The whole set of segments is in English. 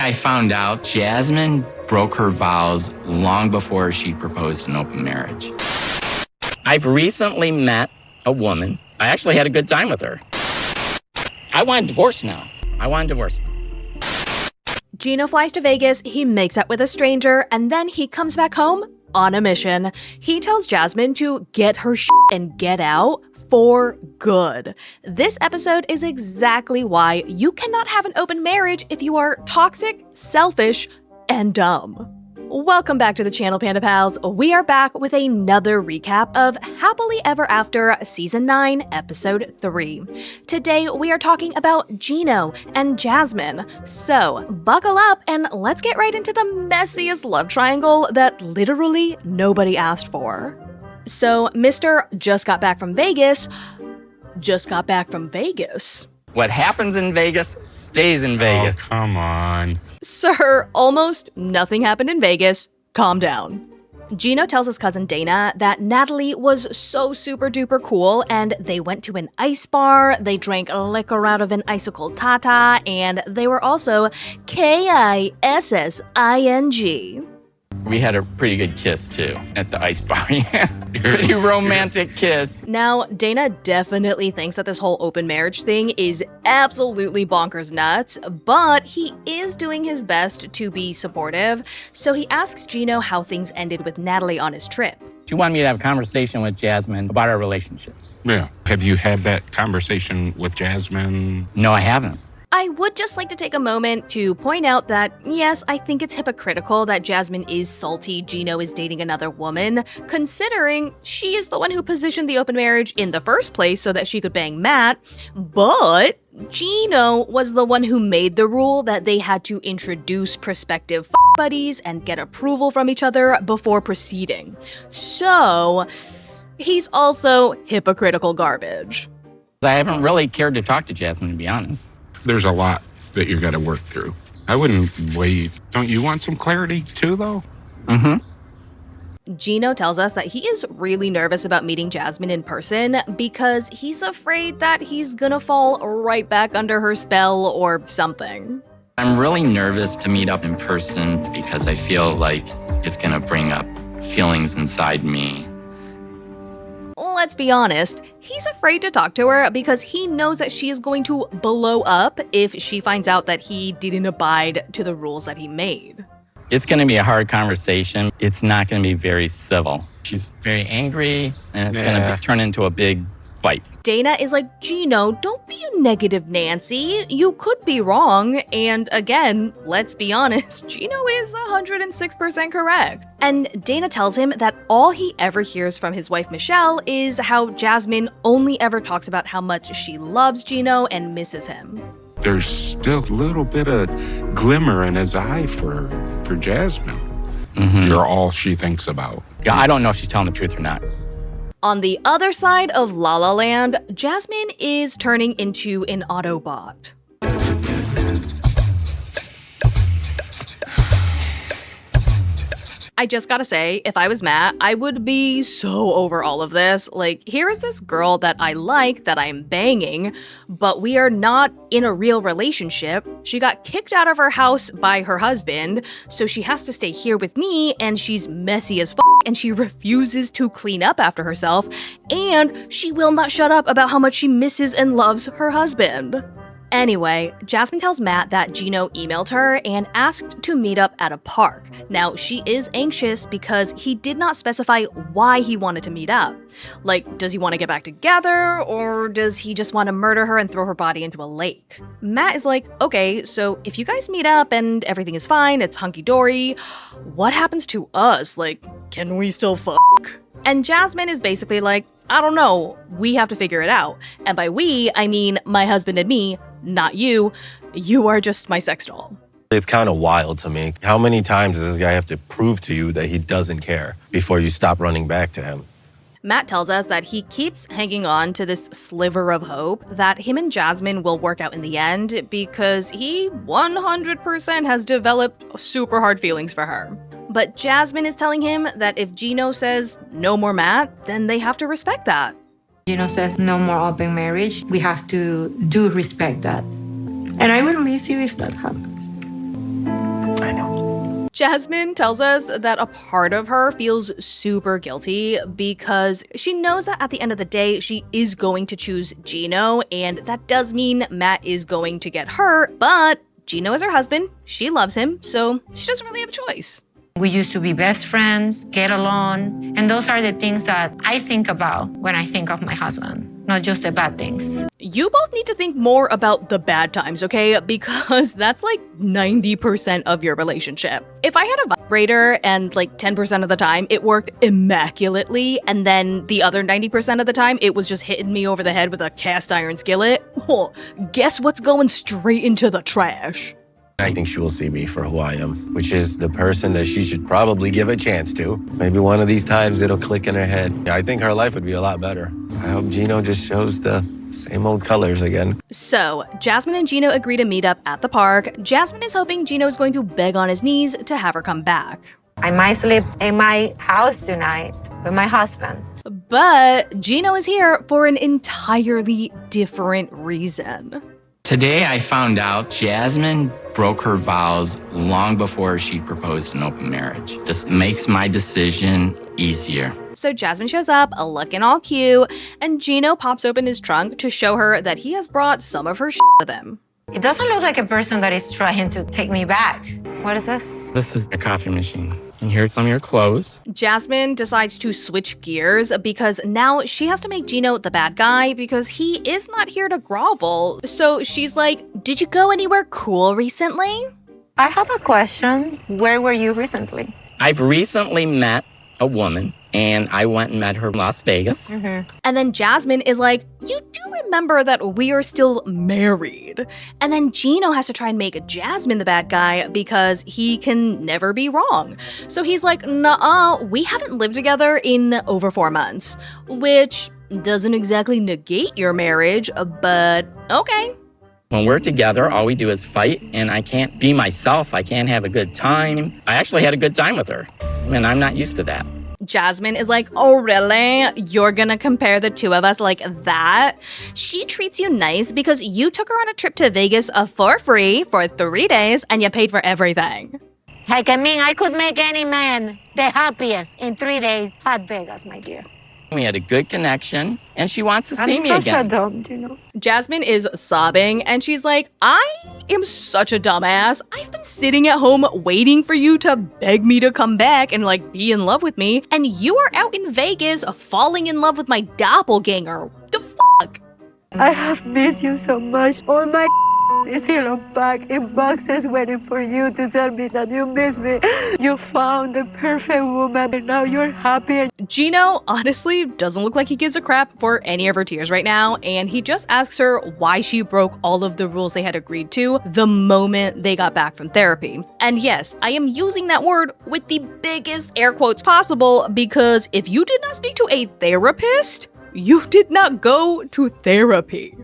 I found out Jasmine broke her vows long before she proposed an open marriage. I've recently met a woman. I actually had a good time with her. I want a divorce now. Gino flies to Vegas, he makes out with a stranger, and then he comes back home on a mission. He tells Jasmine to get her shit and get out for good. This episode is exactly why you cannot have an open marriage if you are toxic, selfish, and dumb. Welcome back to the channel, Panda Pals. We are back with another recap of Happily Ever After Season 9, Episode 3. Today, we are talking about Gino and Jasmine. So, buckle up and let's get right into the messiest love triangle that literally nobody asked for. So, Mr. just got back from Vegas. What happens in Vegas stays in Vegas. Oh, come on. Sir, almost nothing happened in Vegas. Calm down. Gino tells his cousin Dana that Natalie was so super duper cool and they went to an ice bar, they drank liquor out of an icicle tata, and they were also kissing. We had a pretty good kiss, too, at the ice bar. Pretty romantic kiss. Now, Dana definitely thinks that this whole open marriage thing is absolutely bonkers nuts, but he is doing his best to be supportive, so he asks Gino how things ended with Natalie on his trip. She wanted me to have a conversation with Jasmine about our relationship. Yeah. Have you had that conversation with Jasmine? No, I haven't. I would just like to take a moment to point out that, yes, I think it's hypocritical that Jasmine is salty Gino is dating another woman, considering she is the one who positioned the open marriage in the first place so that she could bang Matt, but Gino was the one who made the rule that they had to introduce prospective buddies and get approval from each other before proceeding. So, he's also hypocritical garbage. I haven't really cared to talk to Jasmine, to be honest. There's a lot that you got to work through. I wouldn't wait. Don't you want some clarity too, though? Mm-hmm. Gino tells us that he is really nervous about meeting Jasmine in person because he's afraid that he's gonna fall right back under her spell or something. I'm really nervous to meet up in person because I feel like it's gonna bring up feelings inside me. Let's be honest, he's afraid to talk to her because he knows that she is going to blow up if she finds out that he didn't abide to the rules that he made. It's gonna be a hard conversation. It's not gonna be very civil. She's very angry, and it's gonna turn into a big fight. Dana is like, Gino, don't be a negative Nancy. You could be wrong. And again, let's be honest, Gino is 106% correct. And Dana tells him that all he ever hears from his wife Michelle is how Jasmine only ever talks about how much she loves Gino and misses him. There's still a little bit of glimmer in his eye for Jasmine. Mm-hmm. You're all she thinks about. Yeah, I don't know if she's telling the truth or not. On the other side of La La Land, Jasmine is turning into an Autobot. I just gotta say, if I was Matt, I would be so over all of this. Like, here is this girl that I like, that I'm banging, but we are not in a real relationship. She got kicked out of her house by her husband, so she has to stay here with me, and she's messy as and she refuses to clean up after herself, and she will not shut up about how much she misses and loves her husband. Anyway, Jasmine tells Matt that Gino emailed her and asked to meet up at a park. Now, she is anxious because he did not specify why he wanted to meet up. Like, does he want to get back together, or does he just want to murder her and throw her body into a lake? Matt is like, okay, so if you guys meet up and everything is fine, it's hunky-dory, what happens to us? Like, can we still fuck? And Jasmine is basically like, I don't know, we have to figure it out. And by we, I mean my husband and me, not you. You are just my sex doll. It's kind of wild to me. How many times does this guy have to prove to you that he doesn't care before you stop running back to him? Matt tells us that he keeps hanging on to this sliver of hope that him and Jasmine will work out in the end because he 100% has developed super hard feelings for her. But Jasmine is telling him that if Gino says no more Matt, then they have to respect that. Gino says no more open marriage. We have to respect that. And I will miss you if that happens. Jasmine tells us that a part of her feels super guilty because she knows that at the end of the day, she is going to choose Gino, and that does mean Matt is going to get hurt, but Gino is her husband, she loves him, so she doesn't really have a choice. We used to be best friends, get along, and those are the things that I think about when I think of my husband, not just the bad things. You both need to think more about the bad times, okay? Because that's like 90% of your relationship. If I had a vibrator and like 10% of the time it worked immaculately, and then the other 90% of the time it was just hitting me over the head with a cast iron skillet, guess what's going straight into the trash? I think she will see me for who I am, which is the person that she should probably give a chance to. Maybe one of these times it'll click in her head. I think her life would be a lot better. I hope Gino just shows the same old colors again. So, Jasmine and Gino agree to meet up at the park. Jasmine is hoping Gino is going to beg on his knees to have her come back. I might sleep in my house tonight with my husband. But Gino is here for an entirely different reason. Today I found out Jasmine broke her vows long before she proposed an open marriage. This makes my decision easier. So Jasmine shows up, looking all cute, and Gino pops open his trunk to show her that he has brought some of her shit with him. It doesn't look like a person that is trying to take me back. What is this? This is a coffee machine. And here's some of your clothes. Jasmine decides to switch gears because now she has to make Gino the bad guy because he is not here to grovel. So she's like, did you go anywhere cool recently? I have a question. Where were you recently? I've recently met a woman, and I went and met her in Las Vegas. And then Jasmine is like, you do remember that we are still married. And then Gino has to try and make Jasmine the bad guy because he can never be wrong. So he's like, nuh-uh, we haven't lived together in over 4 months, which doesn't exactly negate your marriage, but okay. When we're together, all we do is fight, and I can't be myself. I can't have a good time. I actually had a good time with her, and I'm not used to that. Jasmine is like, oh, really? You're gonna compare the two of us like that? She treats you nice because you took her on a trip to Vegas for free for 3 days and you paid for everything. Like, I mean, I could make any man the happiest in 3 days at Vegas, my dear. We had a good connection, and she wants to see me again. dumb, you know. Jasmine is sobbing and she's like, I am such a dumbass. I've been sitting at home waiting for you to beg me to come back and like be in love with me, and you are out in Vegas falling in love with my doppelganger. What the fuck? I have missed you so much. All my is here unpacked in boxes waiting for you to tell me that you miss me. You found the perfect woman and now you're happy. Gino honestly doesn't look like he gives a crap for any of her tears right now, and he just asks her why she broke all of the rules they had agreed to the moment they got back from therapy. And yes, I am using that word with the biggest air quotes possible because if you did not speak to a therapist, you did not go to therapy.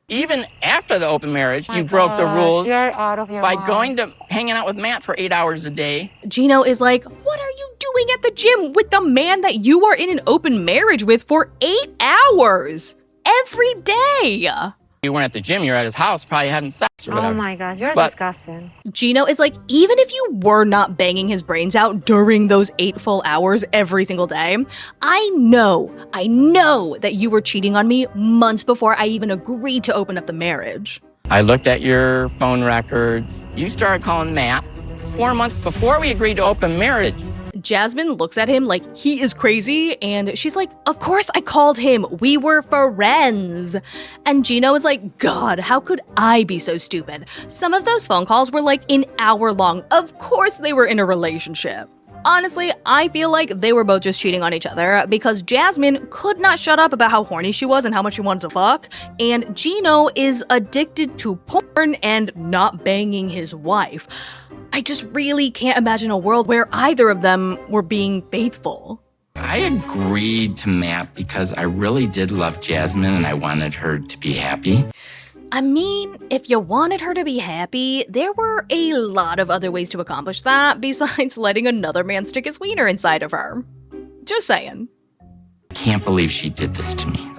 Even after the open marriage, you broke the rules You're out of your by mind. going to hanging out with Matt for 8 hours a day. Gino is like, what are you doing at the gym with the man that you are in an open marriage with for 8 hours every day? You weren't at the gym, you were at his house, probably having sex or whatever. Oh my gosh, you're But- disgusting. Gino is like, even if you were not banging his brains out during those 8 full hours every single day, I know that you were cheating on me months before I even agreed to open up the marriage. I looked at your phone records. You started calling Matt 4 months before we agreed to open marriage. Jasmine looks at him like he is crazy, and she's like, of course I called him. We were friends. And Gino is like, God, how could I be so stupid? Some of those phone calls were like an hour long. Of course they were in a relationship. Honestly, I feel like they were both just cheating on each other because Jasmine could not shut up about how horny she was and how much she wanted to fuck, and Gino is addicted to porn and not banging his wife. I just really can't imagine a world where either of them were being faithful. I agreed to Matt because I really did love Jasmine and I wanted her to be happy. I mean, if you wanted her to be happy, there were a lot of other ways to accomplish that besides letting another man stick his wiener inside of her. Just saying. I can't believe she did this to me.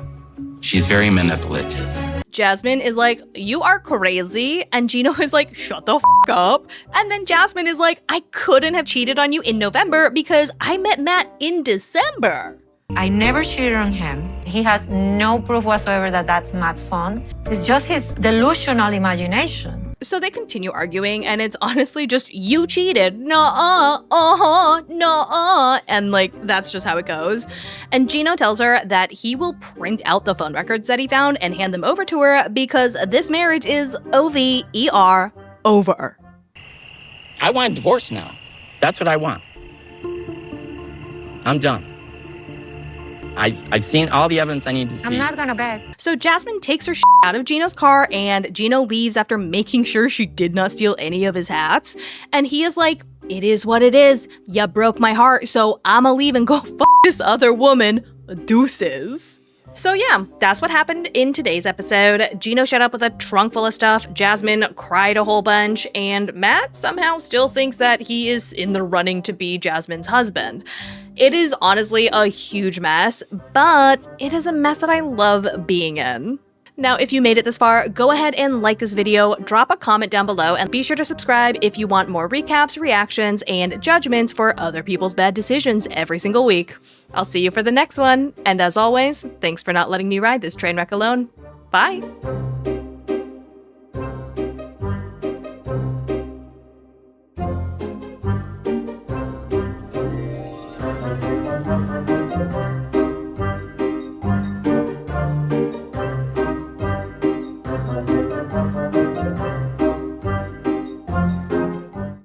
She's very manipulative. Jasmine is like, you are crazy. And Gino is like, shut the f up. And then Jasmine is like, I couldn't have cheated on you in November because I met Matt in December. I never cheated on him. He has no proof whatsoever that that's Matt's phone. It's just his delusional imagination. So they continue arguing, and it's honestly just, you cheated. Nuh-uh, uh-huh, nuh-uh. And like, that's just how it goes. And Gino tells her that he will print out the phone records that he found and hand them over to her because this marriage is OVER, over. I want a divorce now. That's what I want. I'm done. I've seen all the evidence I need to see. I'm not gonna beg. So Jasmine takes her out of Gino's car, and Gino leaves after making sure she did not steal any of his hats. And he is like, it is what it is. You broke my heart, so I'ma leave and go f this other woman. Deuces. So yeah, that's what happened in today's episode. Gino showed up with a trunk full of stuff, Jasmine cried a whole bunch, and Matt somehow still thinks that he is in the running to be Jasmine's husband. It is honestly a huge mess, but it is a mess that I love being in. Now, if you made it this far, go ahead and like this video, drop a comment down below, and be sure to subscribe if you want more recaps, reactions, and judgments for other people's bad decisions every single week. I'll see you for the next one, and as always, thanks for not letting me ride this train wreck alone. Bye!